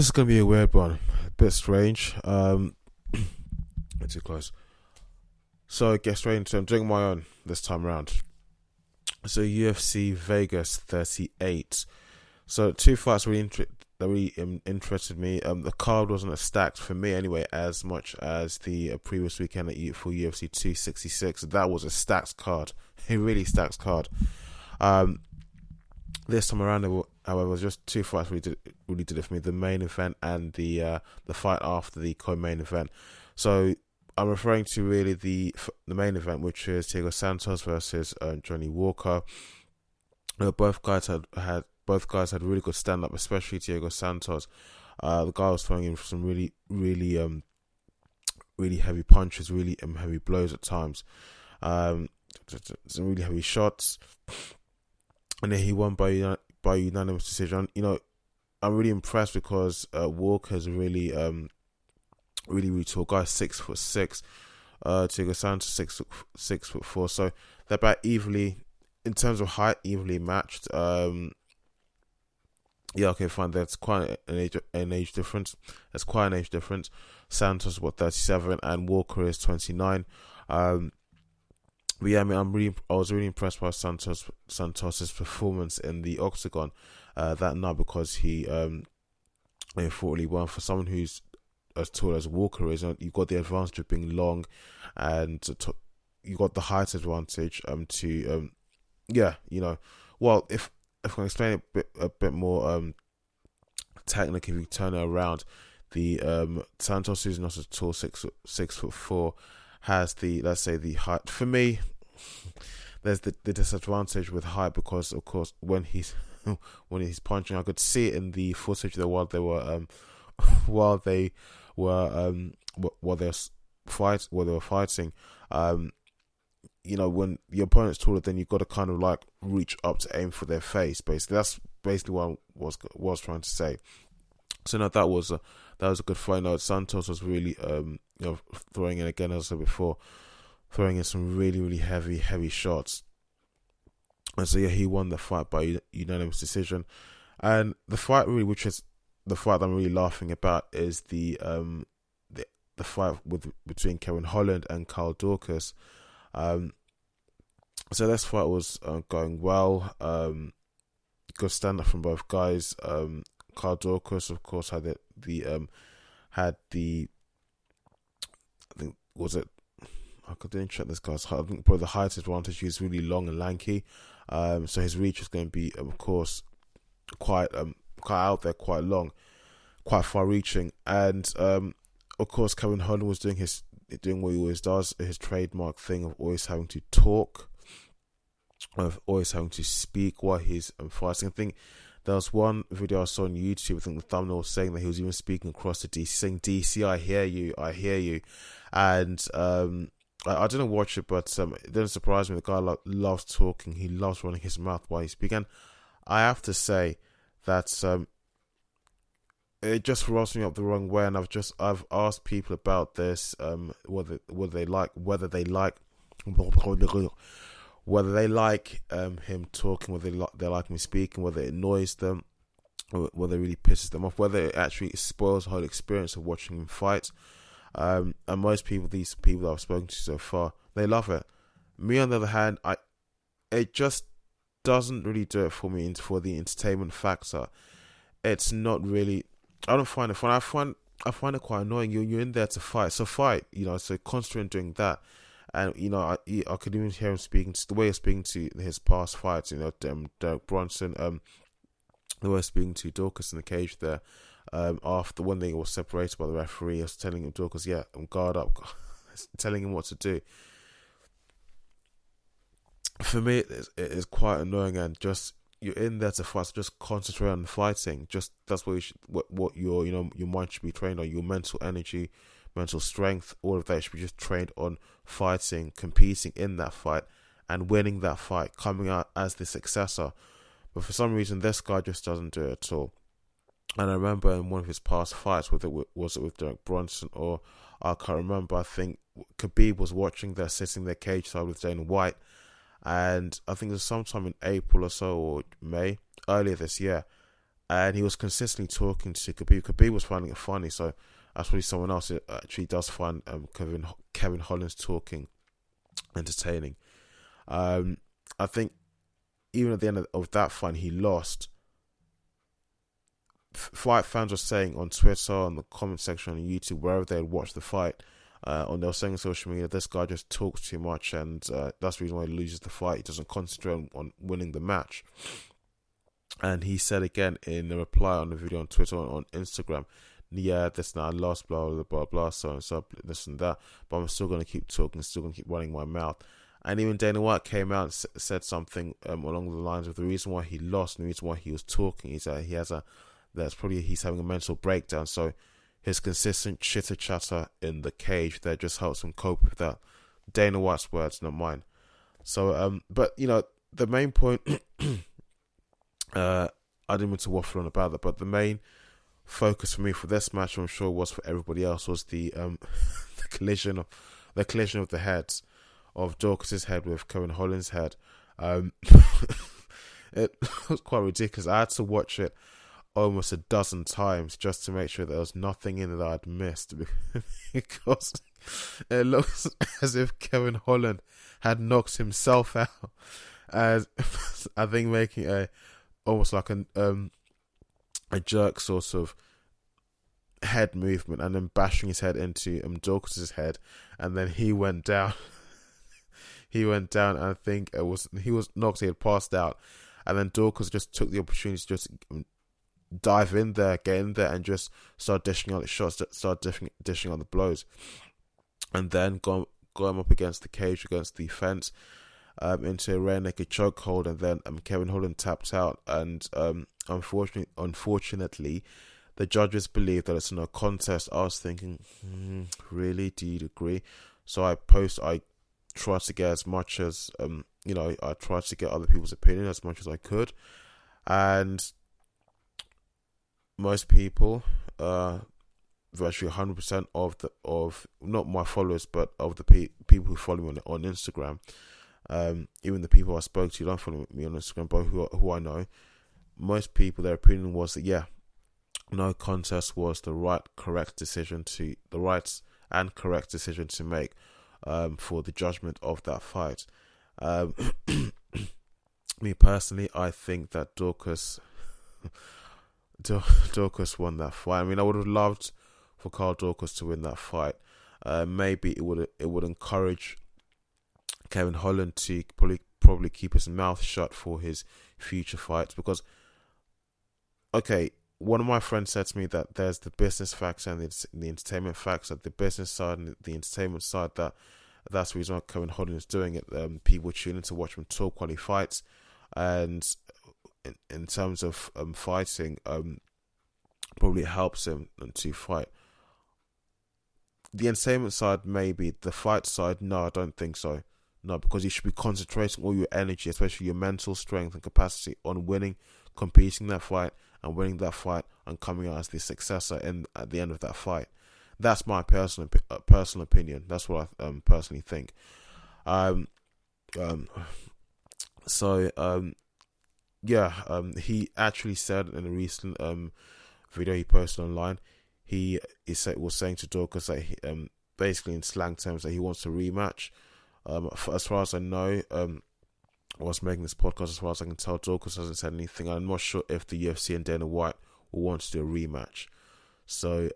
This is gonna be a weird one, a bit strange. Too close. So get straight into. I'm doing my own this time around. So UFC Vegas 38. So two fights really interested me. The card wasn't as stacked for me anyway, as much as the previous weekend for UFC 266. That was a stacked card, a really stacked card. This time around, however, was just two fights really did it for me: the main event and the fight after the co-main event. So I'm referring to really the main event, which is Thiago Santos versus Johnny Walker. Both guys had really good stand up, especially Thiago Santos. The guy was throwing in some really heavy punches, really heavy blows at times. Some really heavy shots, and then he won by unanimous decision. I'm really impressed because Walker's really tall guy, 6'6". Thiago Santos 6'4". So they're about evenly, in terms of height, evenly matched. Yeah, okay, fine. That's quite an age difference. That's quite an age difference. Santos 37 and Walker is 29. But yeah, I mean, I was really impressed by Santos's performance in the octagon that night, because he fought really well. For someone who's as tall as Walker is, you've got the advantage of being long, and you got the height advantage. Well, if I can explain it a bit more technically, if you turn it around, the Santos, who's not as tall, 6'4", has the, let's say, the height. For me, there's the disadvantage with height, because of course when he's punching, I could see it in the footage there while they were fighting. When your opponent's taller, then you've got to kind of like reach up to aim for their face. Basically, that's basically what I was trying to say. So no, that was a good fight. No, Santos was really throwing in, again, as I said before, throwing in some really heavy shots. And so yeah, he won the fight by unanimous decision. And the fight really, which is the fight that I'm really laughing about, is the fight between Kevin Holland and Carl Daukaus. So this fight was going well. Good stand up from both guys. Carl Daukaus, of course, had I didn't check this guy's height. I think probably the height advantage. He's really long and lanky, so his reach is going to be, of course, quite out there, quite long, quite far reaching. And of course, Kevin Holland was doing what he always does, his trademark thing of always having to talk, of always having to speak while he's fighting. I think there was one video I saw on YouTube, I think the thumbnail was saying that he was even speaking across the DC, saying, "DC, I hear you." And I didn't watch it, but it didn't surprise me. The guy loves talking. He loves running his mouth while he's speaking. I have to say that it just rubs me up the wrong way, and I've asked people about this, whether they like him talking, whether they like me speaking, whether it annoys them, or whether it really pisses them off, whether it actually spoils the whole experience of watching him fight. And most people, these people that I've spoken to so far, they love it. Me, on the other hand, it just doesn't really do it for me for the entertainment factor. It's not really. I don't find it fun. I find it quite annoying. You're in there to fight, so fight. So concentrate on doing that. And I could even hear him speaking, the way he's speaking to his past fights. Derek Bronson, the way he's speaking to Daukaus in the cage there. After when they were separated by the referee, I was telling him, Daukaus, yeah, guard up, telling him what to do. For me, it is quite annoying, and just, you're in there to fight, so just concentrate on fighting. Just that's what your mind should be trained on. Your mental energy, mental strength, all of that should be just trained on fighting, competing in that fight, and winning that fight, coming out as the successor. But for some reason, this guy just doesn't do it at all. And I remember in one of his past fights, was it with Derek Bronson, or I can't remember, I think Khabib was watching there, sitting there cage side with Dana White, and I think it was sometime in April or so, or May, earlier this year, and he was consistently talking to Khabib. Khabib was finding it funny, so that's probably someone else who actually does find Kevin Holland's talking entertaining. I think even at the end of that fight, he lost. Fight fans were saying on Twitter, on the comment section on YouTube, wherever they had watched the fight, they were saying on social media, this guy just talks too much, and that's the reason why he loses the fight. He doesn't concentrate on winning the match. And he said again in a reply on the video on Twitter, on Instagram, yeah, this and that, I lost, blah, blah, blah, blah, so and so, this and that, but I'm still going to keep talking, still going to keep running my mouth. And even Dana White came out and said something along the lines of the reason why he lost and the reason why he was talking is that he's having a mental breakdown. So his consistent chitter chatter in the cage that just helps him cope with that. Dana White's words, not mine. So, but the main point, I didn't mean to waffle on about that, but the main focus for me for this match, I'm sure was for everybody else, was the collision of the heads of Daukaus' head with Kevin Holland's head. It was quite ridiculous. I had to watch it almost a dozen times just to make sure there was nothing in it that I'd missed, because it looks as if Kevin Holland had knocked himself out, as I think making almost like a jerk sort of head movement and then bashing his head into Daukaus' head, and then he went down. He went down, and I think he was knocked. He had passed out, and then Daukaus just took the opportunity to just dive in there, get in there, and just start dishing out the shots, start dishing out the blows, and then go him up against the cage, against the fence, into a rear naked chokehold, and then Kevin Holland tapped out, and unfortunately, the judges believe that it's no contest. I was thinking, really, do you agree? So I tried to get as much as I tried to get other people's opinion as much as I could, and most people, virtually 100% of not my followers, but of the people who follow me on Instagram, even the people I spoke to don't follow me on Instagram, but who I know, most people, their opinion was that no contest was the right and correct decision to make for the judgment of that fight. Me personally, I think that Daukaus won that fight. I mean, I would have loved for Carl Daukaus to win that fight. Maybe it would encourage Kevin Holland to probably keep his mouth shut for his future fights, because one of my friends said to me that there's the business facts and the entertainment facts. That the business side and the entertainment side, that's the reason why Kevin Holland is doing it. People tune in to watch him talk while he fights, and in terms of fighting, probably helps him to fight. The entertainment side, maybe. The fight side, no, I don't think so. No, because you should be concentrating all your energy, especially your mental strength and capacity, on competing that fight and winning that fight and coming out as the successor at the end of that fight. That's my personal opinion. That's what I personally think. He actually said in a recent video he posted online, he was saying to Daukaus that he, basically in slang terms, that he wants a rematch. As far as I know, I was making this podcast, as far as I can tell, Daukaus hasn't said anything. I'm not sure if the UFC and Dana White will want to do a rematch. So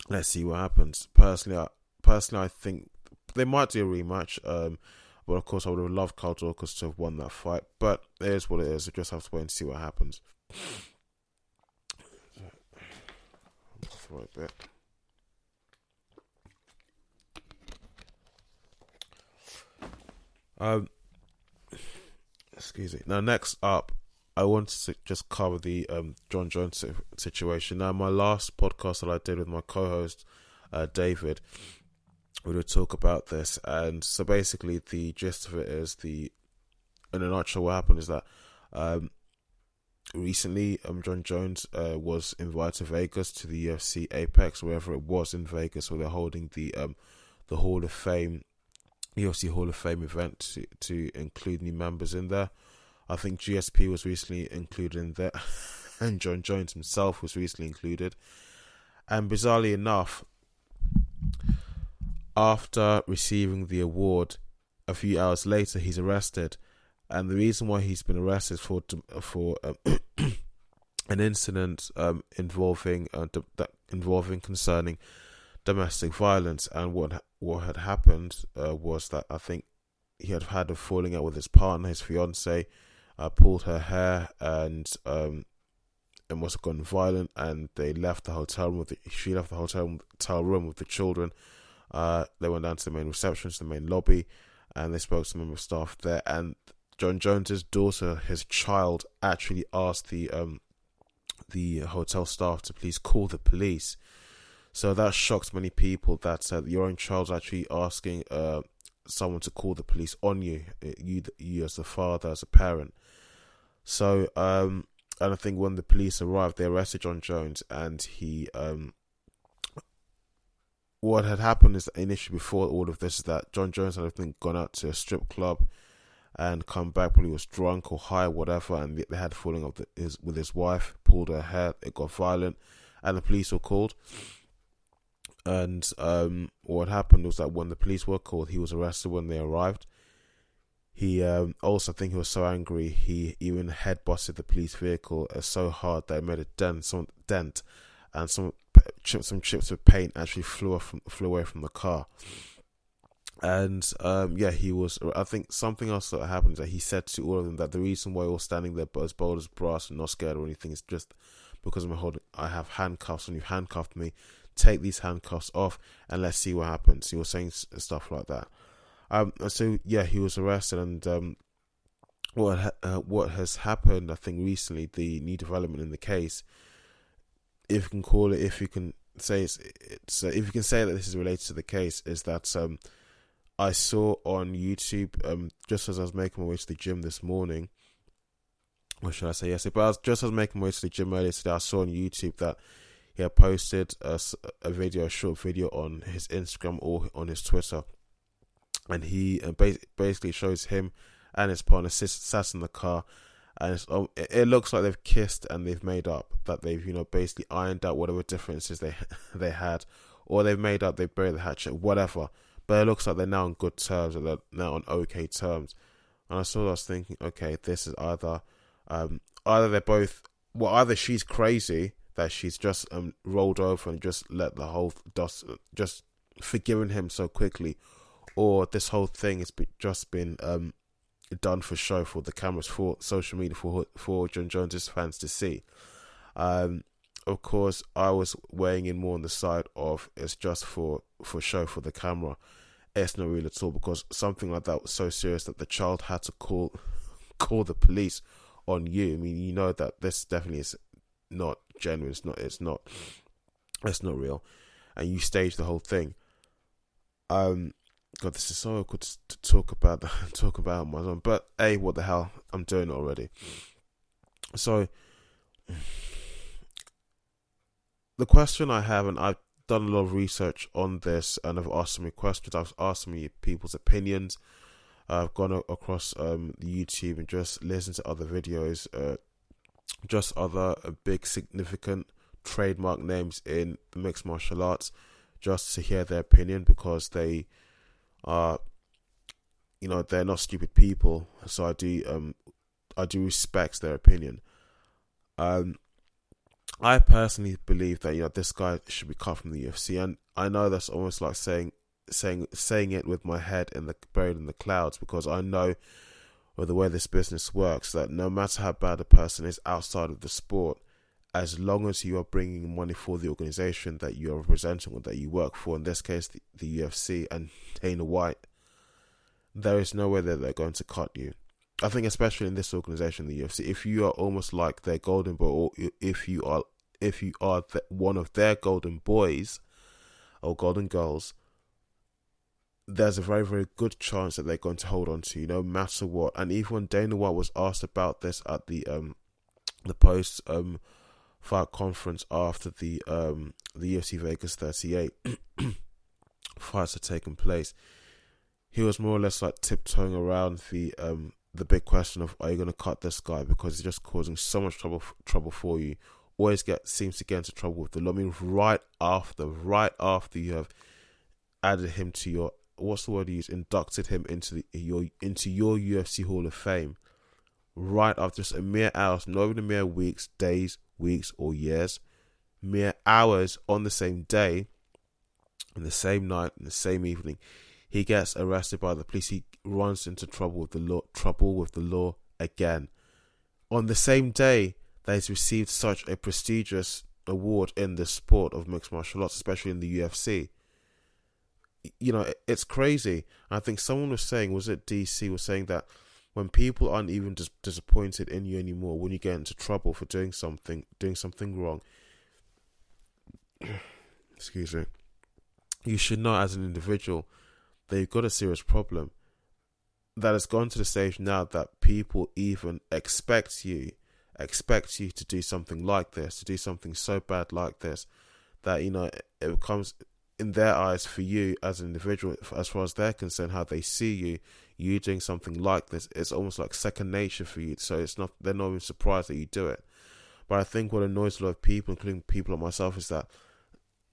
let's see what happens. Personally, I think they might do a rematch. But of course, I would have loved Carl Daukaus to have won that fight. But it is what it is. We just have to wait and see what happens. Throw it back. Excuse me. Now, next up, I wanted to just cover the Jon Jones situation. Now, my last podcast that I did with my co-host, David, we would talk about this, and so basically the gist of it is, in a nutshell, what happened is that recently Jon Jones was invited to Vegas, to the UFC Apex, wherever it was in Vegas, where they're holding the Hall of Fame, UFC Hall of Fame event to include new members in there. I think GSP was recently included in there, and Jon Jones himself was recently included. And bizarrely enough, after receiving the award, a few hours later, he's arrested. And the reason why he's been arrested for an incident involving concerning domestic violence. And what had happened was that I think he had a falling out with his partner, his fiance, pulled her hair, and it must have gone violent. And they left the hotel room. She left the hotel room with the children. They went down to the main reception, to the main lobby, and they spoke to a member of staff there. And Jon Jones's daughter, his child, actually asked the hotel staff to please call the police. So that shocks many people, that your own child's actually asking someone to call the police on you as a father, as a parent. So and I think when the police arrived, they arrested Jon Jones, and he what had happened is that initially, before all of this, is that Jon Jones had, I think, gone out to a strip club and come back, probably was drunk or high or whatever, and they had a falling out with his wife, pulled her hair, it got violent, and the police were called. And what happened was that when the police were called, he was arrested when they arrived. He also, I think he was so angry, he even head-busted the police vehicle so hard that it made a dent, and some chips of paint actually flew away from the car. And he was. I think something else that happened is that he said to all of them that the reason why we're standing there as bold as brass and not scared or anything is just because I have handcuffs, and you've handcuffed me. Take these handcuffs off and let's see what happens. He was saying stuff like that. So he was arrested, and what has happened, I think recently, the new development in the case, if you can call it, if you can say if you can say that this is related to the case, is that I saw on YouTube, just as I was making my way to the gym this morning, or should I say yesterday, but just as I was making my way to the gym earlier today, I saw on YouTube that he had posted a short video on his Instagram or on his Twitter, and he basically shows him and his partner sat in the car, and it looks like they've kissed and they've made up, that they've basically ironed out whatever differences they had, or they've made up, they've buried the hatchet, whatever. But it looks like they're now on good terms, or they're now on okay terms. And I was thinking, okay, this is either they're both, either she's crazy, that she's just rolled over and just let the whole dust, just forgiven him so quickly, or this whole thing has just been done for show, for the cameras, for social media, for Jon Jones's fans to see. Of course, I was weighing in more on the side of it's just for show, for the camera. It's not real at all, because something like that was so serious that the child had to call the police on you. I mean, you know that this definitely is not genuine. It's not real, and you staged the whole thing. God, this is so awkward to talk about on my own. But hey, what the hell? I'm doing it already. So the question I have, and I've done a lot of research on this, and I've asked some questions. I've asked some people's opinions. I've gone across the YouTube and just listened to other videos, just other big significant trademark names in the mixed martial arts, just to hear their opinion, because they are, they're not stupid people. So I do respect their opinion. I personally believe that this guy should be cut from the UFC, and I know that's almost like saying it with my head buried in the clouds, because I know with the way this business works, that no matter how bad a person is outside of the sport, as long as you are bringing money for the organization that you are representing or that you work for, in this case the UFC and Dana White, there is no way that they're going to cut you. I think especially in this organization, the UFC, if you are almost like their golden boy, or if you are one of their golden boys or golden girls, there's a very, very good chance that they're going to hold on to you no matter what. And even when Dana White was asked about this at the post fight conference after the UFC Vegas 38 fights had taken place, he was more or less like tiptoeing around the the big question of, are you going to cut this guy because he's just causing so much trouble for you? Seems to get into trouble with the law. I mean, right after you have added him to your, what's the word you use, inducted him into your UFC Hall of Fame, right after just a mere hours, not even a mere weeks, days, weeks, or years, mere hours on the same day, in the same night, in the same evening, he gets arrested by the police. He runs into trouble with the law again. On the same day that he's received such a prestigious award in the sport of mixed martial arts, especially in the UFC. You know, it's crazy. I think someone was saying, was it DC, was saying that when people aren't even disappointed in you anymore, when you get into trouble for doing something wrong, excuse me, you should know as an individual that you've got a serious problem that has gone to the stage now that people even expect you to do something like this, to do something so bad like this, that, you know, it becomes, in their eyes, for you as an individual, as far as they're concerned, how they see you doing something like this, it's almost like second nature for you. So they're not even surprised that you do it. But I think what annoys a lot of people, including people like myself, is that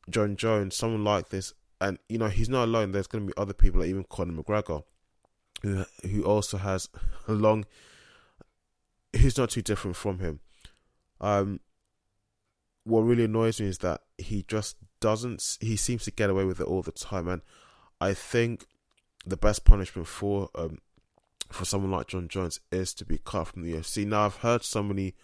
Jon Jones, someone like this, and, you know, he's not alone. There's going to be other people, like even Conor McGregor, who also has a long, who's not too different from him. What really annoys me is that he seems to get away with it all the time. And I think the best punishment for someone like Jon Jones is to be cut from the UFC. Now, I've heard so many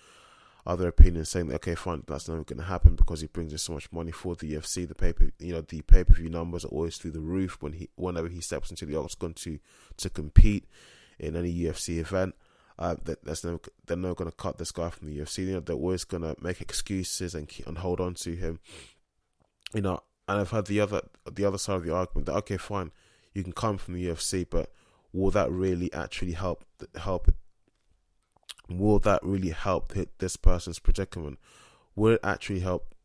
other opinions saying that, okay, fine, that's never going to happen because he brings in so much money for the UFC. The pay-per-view numbers are always through the roof whenever he steps into the octagon to compete in any UFC event. They're never going to cut this guy from the UFC. You know, they're always going to make excuses and hold on to him. You know, and I've heard the other side of the argument that, okay, fine, you can come from the UFC, but will that really actually help? Will that really help this person's predicament? Will it actually help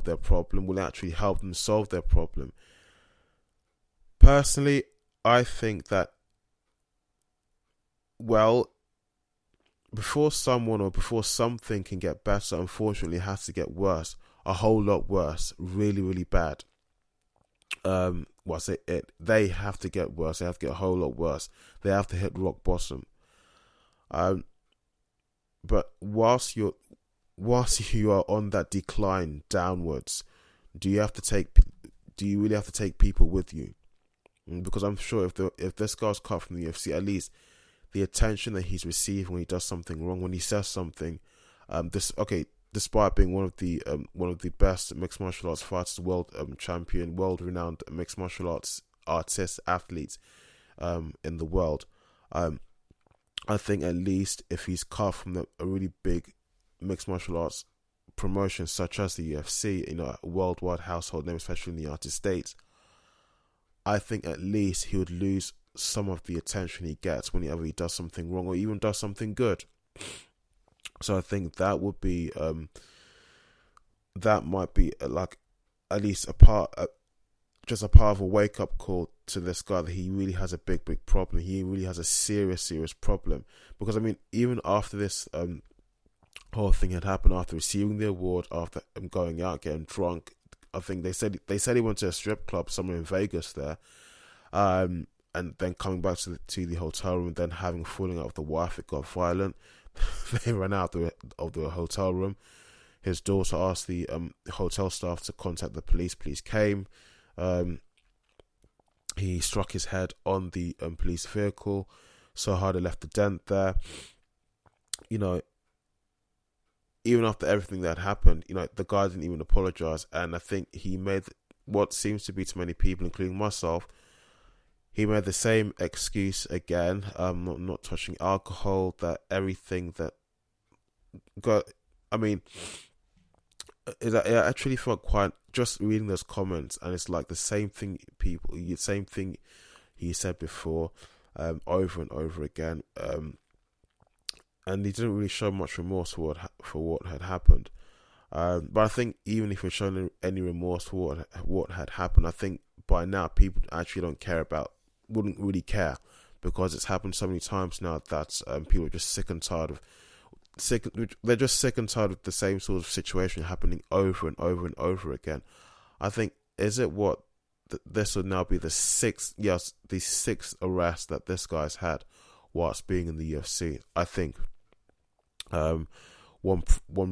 their problem? Will it actually help them solve their problem? Personally, I think that, well, before someone or before something can get better, unfortunately, it has to get worse, a whole lot worse, really, really bad. They have to get worse. They have to get a whole lot worse. They have to hit rock bottom. But whilst you are on that decline downwards, do you really have to take people with you? Because I'm sure if this guy's cut from the UFC, at least the attention that he's received when he does something wrong, when he says something, despite being one of the best mixed martial arts fighters, world champion, world renowned mixed martial arts artists, athletes in the world, I think at least if he's cut from a really big mixed martial arts promotion such as the UFC, you know, a worldwide household name, especially in the United States, I think at least he would lose some of the attention he gets whenever he does something wrong or even does something good. So I think that would be that might be like at least a part of a wake up call to this guy that he really has a big problem. He really has a serious problem. Because I mean, even after this whole thing had happened, after receiving the award, after going out getting drunk, I think they said he went to a strip club somewhere in Vegas there, and then coming back to the hotel room, then having falling out with the wife. It got violent. They ran out of the hotel room. His daughter asked the hotel staff to contact the police. Police came. He struck his head on the police vehicle so hard it left a dent there. You know, even after everything that happened, you know, the guy didn't even apologize, and I think he made what seems to be to many people, including myself, he made the same excuse again. Not touching alcohol. That everything that got. I mean, it actually felt quite, just reading those comments, and it's like the same thing he said before, over and over again, and he didn't really show much remorse for what had happened. But I think even if he shown any remorse for what had happened, I think by now people actually wouldn't really care, because it's happened so many times now that people are just they're just sick and tired of the same sort of situation happening over and over and over again. I think, this would now be the sixth arrest that this guy's had whilst being in the UFC. I think one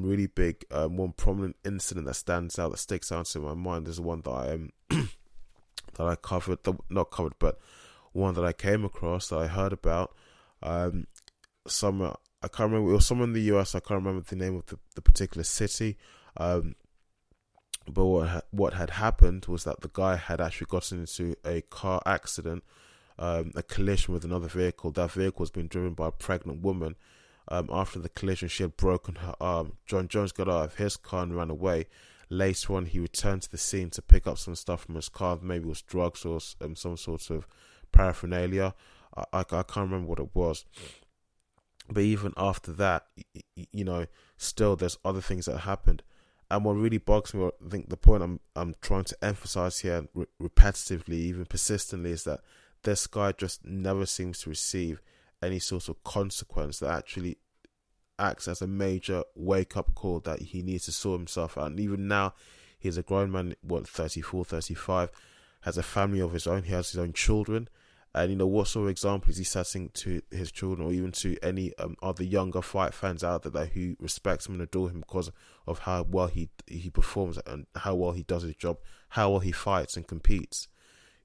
really big, one prominent incident that sticks out in my mind is the one that one that I came across, that I heard about. I can't remember, it was somewhere in the US, I can't remember the name of the particular city, but what had happened was that the guy had actually gotten into a car accident, a collision with another vehicle. That vehicle was being driven by a pregnant woman. After the collision, she had broken her arm. Jon Jones got out of his car and ran away. Later on, he returned to the scene to pick up some stuff from his car. Maybe it was drugs or some sort of paraphernalia. I can't remember what it was. But even after that, still there's other things that happened. And what really bugs me, I think the point I'm trying to emphasize here, repetitively, even persistently, is that this guy just never seems to receive any sort of consequence that actually acts as a major wake-up call that he needs to sort himself out. And even now, he's a grown man, 34, 35, has a family of his own, he has his own children. And what sort of example is he setting to his children, or even to any other younger fight fans out there who respect him and adore him because of how well he performs and how well he does his job, how well he fights and competes,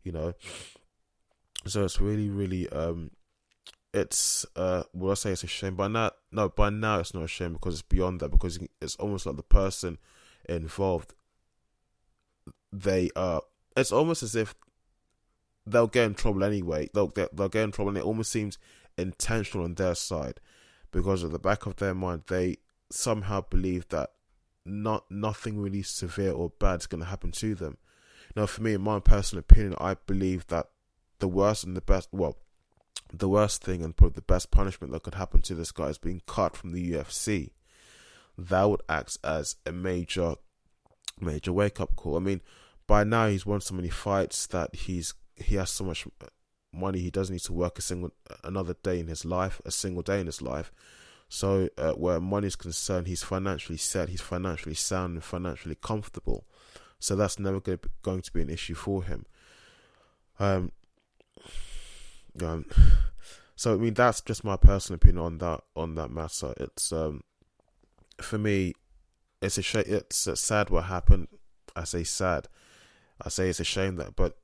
So it's really, really, it's, will I say it's a shame? By now it's not a shame, because it's beyond that, because it's almost like the person involved, it's almost as if they'll get in trouble anyway. They'll get in trouble, and it almost seems intentional on their side, because at the back of their mind, they somehow believe that nothing really severe or bad is going to happen to them. Now, for me, in my personal opinion, I believe that the worst thing and probably the best punishment that could happen to this guy is being cut from the UFC. That would act as a major wake-up call. I mean, by now he's won so many fights that he has so much money, he doesn't need to work a single day in his life. So where money is concerned, he's financially set, he's financially sound and financially comfortable. So that's never going to be an issue for him. So I mean, that's just my personal opinion on that matter. It's for me, it's a shame. It's sad what happened. I say sad. I say it's a shame but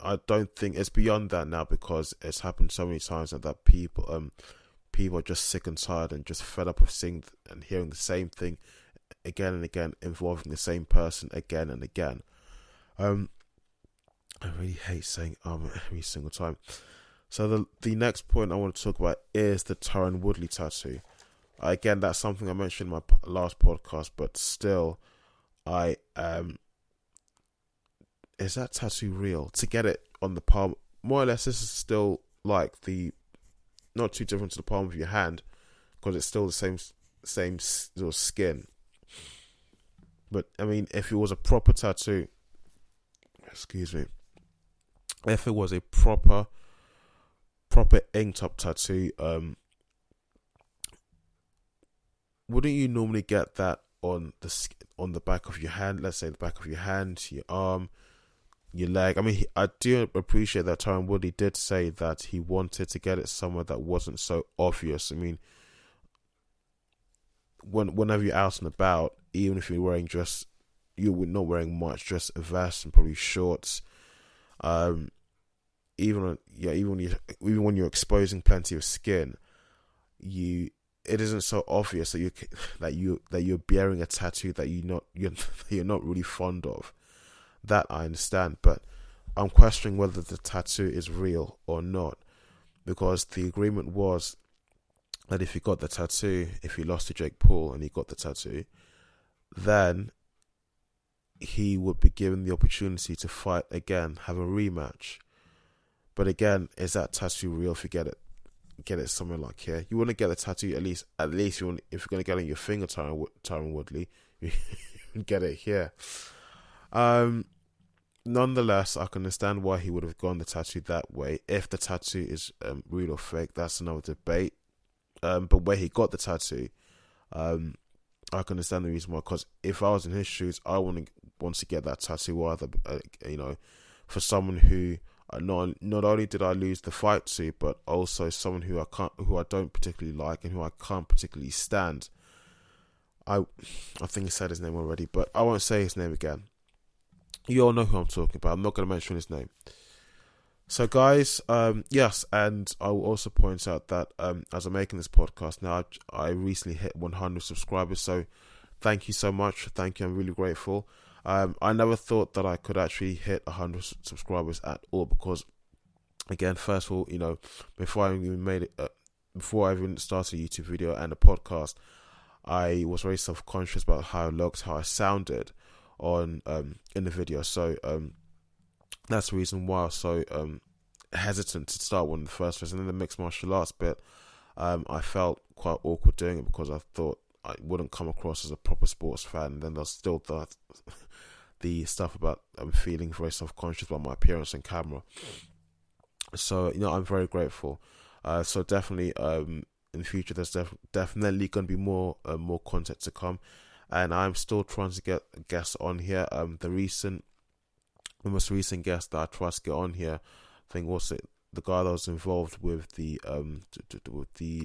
I don't think it's beyond that now, because it's happened so many times that people are just sick and tired and just fed up of seeing and hearing the same thing again and again, involving the same person again and again. I really hate saying every single time. So the next point I want to talk about is the Tyron Woodley tattoo. Again, that's something I mentioned in my last podcast, but still, is that tattoo real? To get it on the palm, more or less, this is still like not too different to the palm of your hand, because it's still the same sort of skin. But I mean, if it was a proper tattoo, if it was a proper inked up tattoo, wouldn't you normally get that on the back of your hand? Let's say the back of your hand, your arm, your leg. I mean, I do appreciate that Tyron Woodley did say that he wanted to get it somewhere that wasn't so obvious. I mean, whenever you're out and about, even if you're wearing you're not wearing much, just a vest and probably shorts. Even when you're exposing plenty of skin, it isn't so obvious that you're bearing a tattoo that you're not really fond of. That I understand, but I'm questioning whether the tattoo is real or not, because the agreement was that if you got the tattoo, if you lost to Jake Paul and he got the tattoo, then he would be given the opportunity to fight again, have a rematch. But again, is that tattoo real? If you get it somewhere like here, you want to get a tattoo at least if you're going to get it on your finger, Tyron Woodley, you get it here. nonetheless, I can understand why he would have gone the tattoo that way. If the tattoo is real or fake, that's another debate. But where he got the tattoo, I can understand the reason why. Because if I was in his shoes, I wouldn't want to get that tattoo either. For someone who not only did I lose the fight to, but also someone who I don't particularly like and who I can't particularly stand. I think I said his name already, but I won't say his name again. You all know who I'm talking about. I'm not going to mention his name. So, guys, yes, and I will also point out that as I'm making this podcast now, I recently hit 100 subscribers. So, thank you so much. Thank you. I'm really grateful. I never thought that I could actually hit 100 subscribers at all because, again, first of all, before I even started a YouTube video and a podcast, I was very self-conscious about how I looked, how I sounded on in the video. So that's the reason why I was so hesitant to start one in the first place. And then the mixed martial arts bit, I felt quite awkward doing it because I thought I wouldn't come across as a proper sports fan. And then there's still the stuff about feeling very self-conscious about my appearance on camera. So, I'm very grateful. So definitely in the future, there's definitely going to be more content to come. And I'm still trying to get guests on here. The most recent guest that I tried to get on here, I think was the guy that was involved with the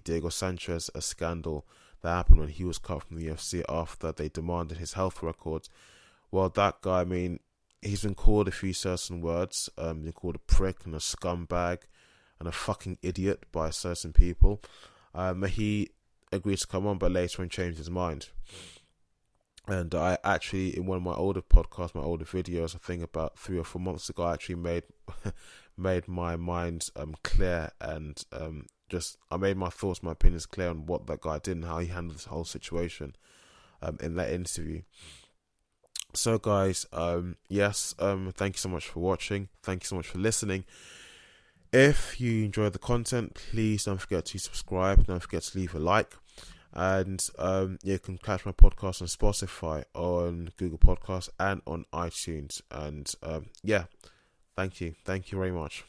Diego Sanchez scandal that happened when he was cut from the UFC after they demanded his health records. Well, that guy, I mean, he's been called a few certain words. Been called a prick and a scumbag and a fucking idiot by certain people. He agreed to come on, but later on changed his mind. And I actually, in one of my older podcasts, my older videos, I think about 3 or 4 months ago, I actually made my mind clear and I made my thoughts, my opinions clear on what that guy did and how he handled this whole situation in that interview. So guys, yes, thank you so much for watching. Thank you so much for listening. If you enjoyed the content, please don't forget to subscribe. Don't forget to leave a like. And you can catch my podcast on Spotify, on Google Podcasts, and on iTunes. And thank you very much.